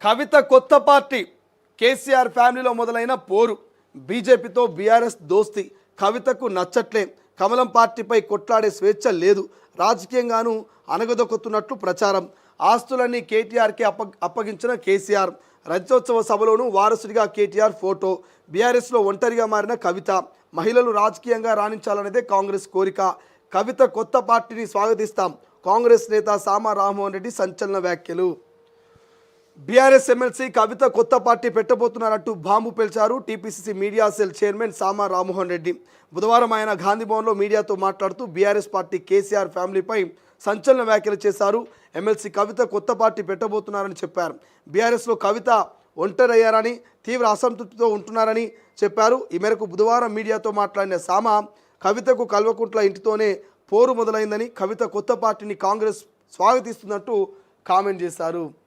కవిత కొత్త పార్టీ కేసీఆర్ ఫ్యామిలీలో మొదలైన పోరు బీజేపీతో బీఆర్ఎస్ దోస్తి కవితకు నచ్చట్లే కమలం పార్టీపై కొట్లాడే స్వేచ్ఛ లేదు రాజకీయంగానూ అనగదొక్కుతున్నట్లు ప్రచారం ఆస్తులన్నీ కేటీఆర్కి అప్పగించిన కేసీఆర్ రజతోత్సవ సభలోనూ వారసుడిగా కేటీఆర్ ఫోటో బీఆర్ఎస్లో ఒంటరిగా మారిన కవిత మహిళలు రాజకీయంగా రాణించాలనేదే కాంగ్రెస్ కోరిక కవిత కొత్త పార్టీని స్వాగతిస్తాం కాంగ్రెస్ నేత సామా రామ్మోహన్ రెడ్డి సంచలన వ్యాఖ్యలు బీఆర్ఎస్ ఎమ్మెల్సీ కవిత కొత్త పార్టీ పెట్టబోతున్నారంటూ బాంబు పేల్చారు TPCC media cell chairman Sama Rammohan Reddy బుధవారం ఆయన గాంధీభవన్లో మీడియాతో మాట్లాడుతూ బీఆర్ఎస్ పార్టీ కేసీఆర్ ఫ్యామిలీపై సంచలన వ్యాఖ్యలు చేశారు ఎమ్మెల్సీ కవిత కొత్త పార్టీ పెట్టబోతున్నారని చెప్పారు బీఆర్ఎస్లో కవిత ఒంటరయ్యారని తీవ్ర అసంతృప్తితో ఉంటున్నారని చెప్పారు ఈ మేరకు బుధవారం మీడియాతో మాట్లాడిన సామా కవితకు కల్వకుంట్ల ఇంటితోనే పోరు మొదలైందని కవిత కొత్త పార్టీని కాంగ్రెస్ స్వాగతిస్తున్నట్టు కామెంట్ చేశారు.